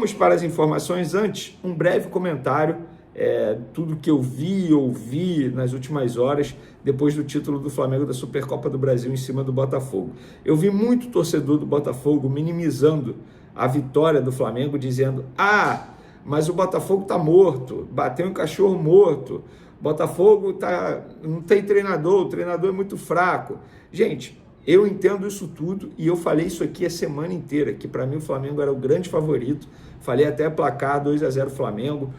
Vamos para as informações. Antes, um breve comentário, tudo que eu vi, ouvi nas últimas horas, depois do título do Flamengo da Supercopa do Brasil em cima do Botafogo. Eu vi muito torcedor do Botafogo minimizando a vitória do Flamengo, dizendo: mas o Botafogo está morto, bateu em cachorro morto, Botafogo não tem treinador, o treinador é muito fraco. Gente, eu entendo isso tudo e eu falei isso aqui a semana inteira, que para mim o Flamengo era o grande favorito. Falei até placar 2-0 Flamengo.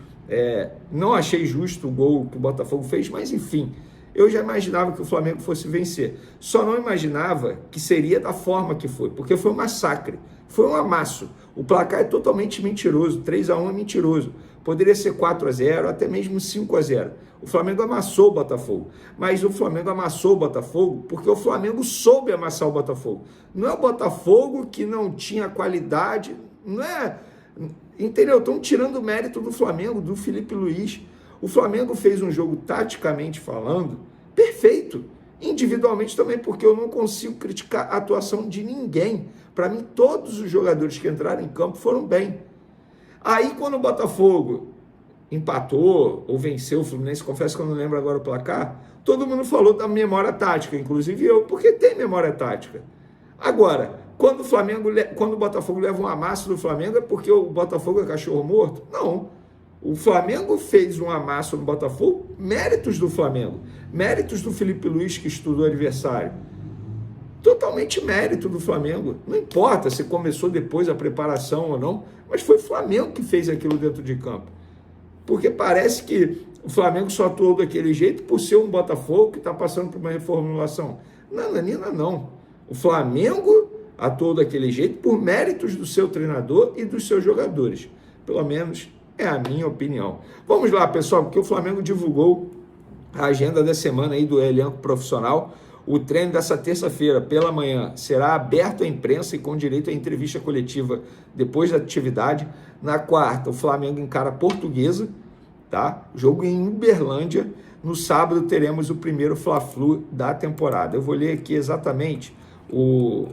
Não achei justo o gol que o Botafogo fez, mas enfim, eu já imaginava que o Flamengo fosse vencer. Só não imaginava que seria da forma que foi, porque foi um massacre, foi um amasso. O placar é totalmente mentiroso, 3-1 é mentiroso. Poderia ser 4-0, até mesmo 5-0. O Flamengo amassou o Botafogo, mas o Flamengo amassou o Botafogo porque o Flamengo soube amassar o Botafogo. Não é o Botafogo que não tinha qualidade, não é... Entendeu? Estão tirando o mérito do Flamengo, do Felipe Luiz. O Flamengo fez um jogo, taticamente falando, perfeito. Individualmente também, porque eu não consigo criticar a atuação de ninguém. Para mim, todos os jogadores que entraram em campo foram bem. Aí, quando o Botafogo empatou ou venceu o Fluminense, confesso que eu não lembro agora o placar, todo mundo falou da memória tática, inclusive eu, porque tem memória tática. Agora, quando o Botafogo leva um amasso do Flamengo, é porque o Botafogo é cachorro morto? Não. O Flamengo fez um amasso no Botafogo, méritos do Flamengo, méritos do Felipe Luiz, que estudou o adversário. Totalmente mérito do Flamengo. Não importa se começou depois a preparação ou não, mas foi o Flamengo que fez aquilo dentro de campo. Porque parece que o Flamengo só atuou daquele jeito por ser um Botafogo que está passando por uma reformulação. Nananina, não. O Flamengo atuou daquele jeito por méritos do seu treinador e dos seus jogadores. Pelo menos é a minha opinião. Vamos lá, pessoal, porque o Flamengo divulgou a agenda da semana aí do elenco profissional. O treino dessa terça-feira, pela manhã, será aberto à imprensa e com direito à entrevista coletiva depois da atividade. Na quarta, o Flamengo encara a Portuguesa, tá? Jogo em Uberlândia. No sábado, teremos o primeiro Fla-Flu da temporada. Eu vou ler aqui exatamente o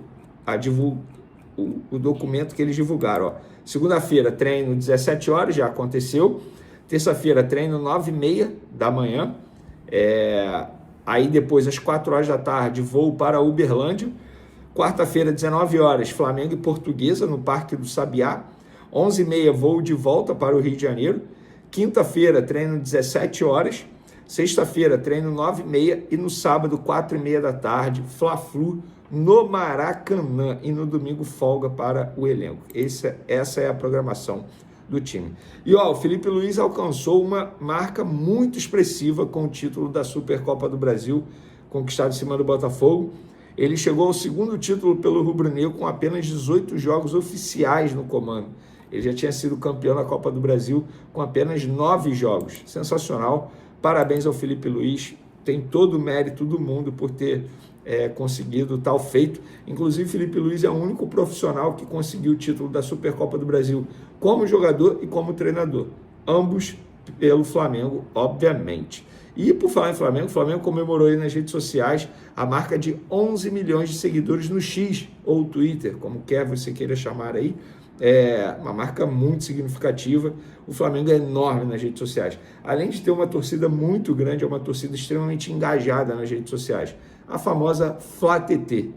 documento que eles divulgaram. Segunda-feira, treino 17 horas, já aconteceu. Terça-feira, treino 9h30 da manhã. Aí depois, às 4 horas da tarde, voo para Uberlândia. Quarta-feira, 19 horas, Flamengo e Portuguesa, no Parque do Sabiá. 11h30, voo de volta para o Rio de Janeiro. Quinta-feira, treino 17 horas. Sexta-feira, treino 9h30. E no sábado, 4h30 da tarde, Fla-Flu no Maracanã. E no domingo, folga para o elenco. Essa é a programação do time. E o Felipe Luiz alcançou uma marca muito expressiva com o título da Supercopa do Brasil, conquistado em cima do Botafogo. Ele chegou ao segundo título pelo rubro-negro com apenas 18 jogos oficiais no comando. Ele já tinha sido campeão da Copa do Brasil com apenas 9 jogos. Sensacional. Parabéns ao Felipe Luiz. Tem todo o mérito do mundo por ter conseguido tal feito. Inclusive, Felipe Luiz é o único profissional que conseguiu o título da Supercopa do Brasil como jogador e como treinador. Ambos pelo Flamengo, obviamente. E por falar em Flamengo, o Flamengo comemorou aí nas redes sociais a marca de 11 milhões de seguidores no X, ou Twitter, como quer você queira chamar aí. É uma marca muito significativa. O Flamengo é enorme nas redes sociais. Além de ter uma torcida muito grande, é uma torcida extremamente engajada nas redes sociais. A famosa FlaTT.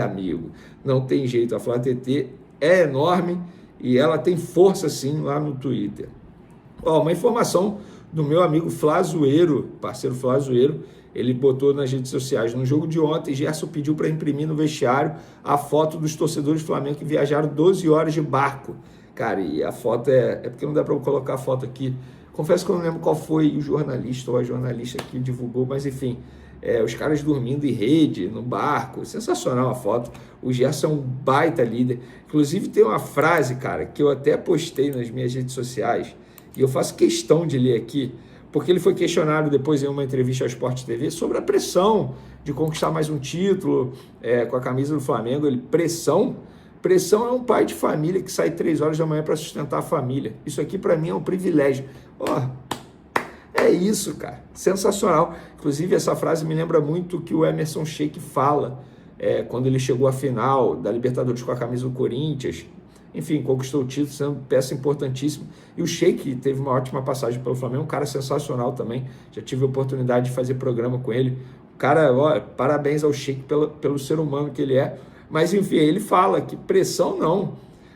Amigo, não tem jeito. A FlaTT é enorme e ela tem força sim lá no Twitter. Uma informação do meu amigo Flazoeiro, parceiro Flazoeiro, ele botou nas redes sociais. No jogo de ontem, Gerson pediu para imprimir no vestiário a foto dos torcedores do Flamengo que viajaram 12 horas de barco. Cara, e a foto é porque não dá para eu colocar a foto aqui. Confesso que eu não lembro qual foi o jornalista ou a jornalista que divulgou, mas enfim, os caras dormindo em rede, no barco. Sensacional a foto. O Gerson é um baita líder. Inclusive tem uma frase, cara, que eu até postei nas minhas redes sociais, e eu faço questão de ler aqui, porque ele foi questionado depois em uma entrevista ao Sport TV sobre a pressão de conquistar mais um título com a camisa do Flamengo. Pressão é um pai de família que sai 3 horas da manhã para sustentar a família. Isso aqui para mim é um privilégio. É isso, cara. Sensacional. Inclusive essa frase me lembra muito o que o Emerson Sheik fala quando ele chegou à final da Libertadores com a camisa do Corinthians. enfim, conquistou o título, sendo peça importantíssima. E o Sheik teve uma ótima passagem pelo Flamengo, um cara sensacional também. Já tive a oportunidade de fazer programa com ele. O cara, ó, parabéns ao Sheik pelo ser humano que ele é. Mas, enfim, ele fala que pressão não.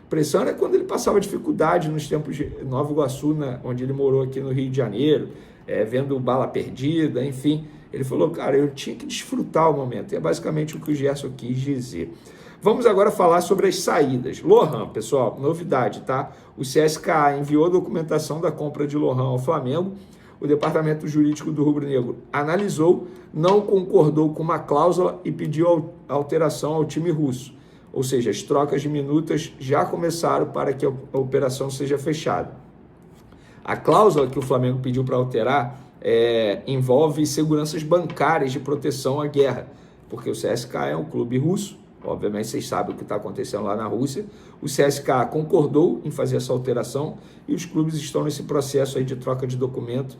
Pressão era quando ele passava dificuldade nos tempos de Nova Iguaçu, onde ele morou aqui no Rio de Janeiro, vendo bala perdida, enfim. Ele falou, cara, eu tinha que desfrutar o momento. E é basicamente o que o Gerson quis dizer. Vamos agora falar sobre as saídas. Lohan, pessoal, novidade, tá? O CSKA enviou a documentação da compra de Lohan ao Flamengo. O departamento jurídico do Rubro Negro analisou, não concordou com uma cláusula e pediu alteração ao time russo. Ou seja, as trocas de minutas já começaram para que a operação seja fechada. A cláusula que o Flamengo pediu para alterar envolve seguranças bancárias de proteção à guerra, porque o CSKA é um clube russo. Obviamente vocês sabem o que está acontecendo lá na Rússia. O CSKA concordou em fazer essa alteração e os clubes estão nesse processo aí de troca de documento.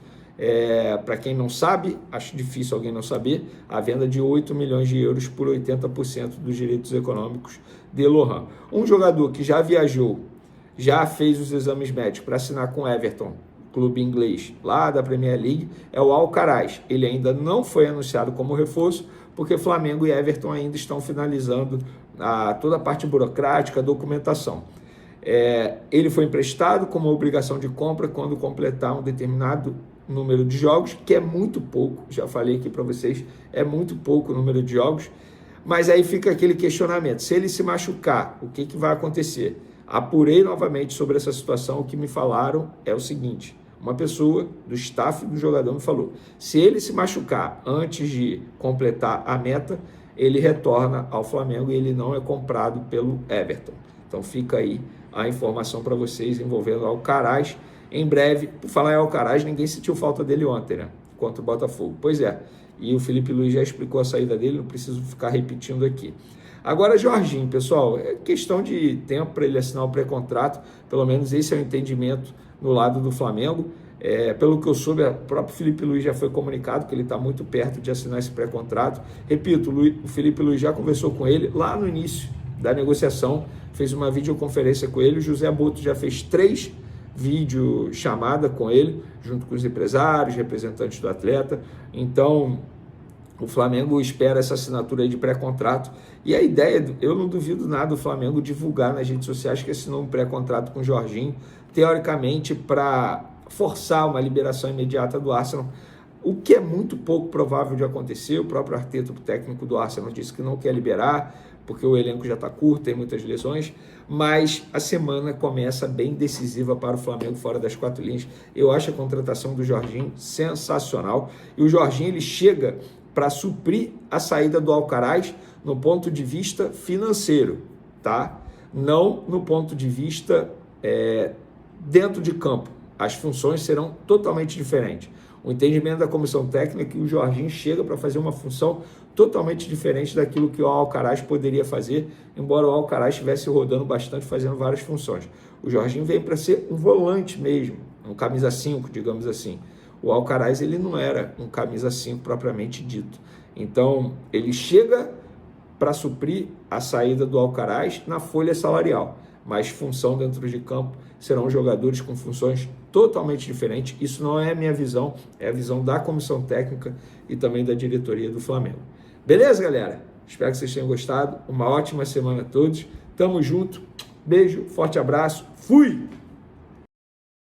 Para quem não sabe, acho difícil alguém não saber, a venda de 8 milhões de euros por 80% dos direitos econômicos de Lohan. Um jogador que já viajou, já fez os exames médicos para assinar com o Everton, clube inglês lá da Premier League, é o Alcaraz. Ele ainda não foi anunciado como reforço, porque Flamengo e Everton ainda estão finalizando toda a parte burocrática, a documentação. Ele foi emprestado com uma obrigação de compra quando completar um determinado número de jogos, que é muito pouco, já falei aqui para vocês, é muito pouco o número de jogos, mas aí fica aquele questionamento, se ele se machucar, o que vai acontecer? Apurei novamente sobre essa situação, o que me falaram é o seguinte, uma pessoa do staff do jogador me falou, se ele se machucar antes de completar a meta, ele retorna ao Flamengo e ele não é comprado pelo Everton. Então fica aí a informação para vocês envolvendo o Alcaraz. Em breve, por falar em Alcaraz, ninguém sentiu falta dele ontem, né? Contra o Botafogo. Pois é, e o Felipe Luiz já explicou a saída dele, não preciso ficar repetindo aqui. Agora, Jorginho, pessoal, é questão de tempo para ele assinar o pré-contrato, pelo menos esse é o entendimento no lado do Flamengo. Pelo que eu soube, o próprio Felipe Luiz já foi comunicado que ele está muito perto de assinar esse pré-contrato. Repito, o Felipe Luiz já conversou com ele lá no início da negociação, fez uma videoconferência com ele, o José Boto já fez 3 videochamada com ele, junto com os empresários, representantes do atleta. Então, o Flamengo espera essa assinatura aí de pré-contrato. E a ideia, eu não duvido nada do Flamengo divulgar nas redes sociais que assinou um pré-contrato com o Jorginho, teoricamente para forçar uma liberação imediata do Arsenal, o que é muito pouco provável de acontecer. O próprio Arteta, o técnico do Arsenal, disse que não quer liberar, porque o elenco já está curto, tem muitas lesões, mas a semana começa bem decisiva para o Flamengo fora das 4 linhas. Eu acho a contratação do Jorginho sensacional, e o Jorginho ele chega para suprir a saída do Alcaraz no ponto de vista financeiro, tá? Não no ponto de vista dentro de campo. As funções serão totalmente diferentes. O entendimento da comissão técnica é que o Jorginho chega para fazer uma função totalmente diferente daquilo que o Alcaraz poderia fazer, embora o Alcaraz estivesse rodando bastante, fazendo várias funções. O Jorginho vem para ser um volante mesmo, um camisa 5, digamos assim. O Alcaraz ele não era um camisa 5 propriamente dito. Então, ele chega para suprir a saída do Alcaraz na folha salarial, mas função dentro de campo serão jogadores com funções totalmente diferentes. Isso não é a minha visão, é a visão da comissão técnica e também da diretoria do Flamengo. Beleza, galera? Espero que vocês tenham gostado. Uma ótima semana a todos. Tamo junto. Beijo, forte abraço. Fui!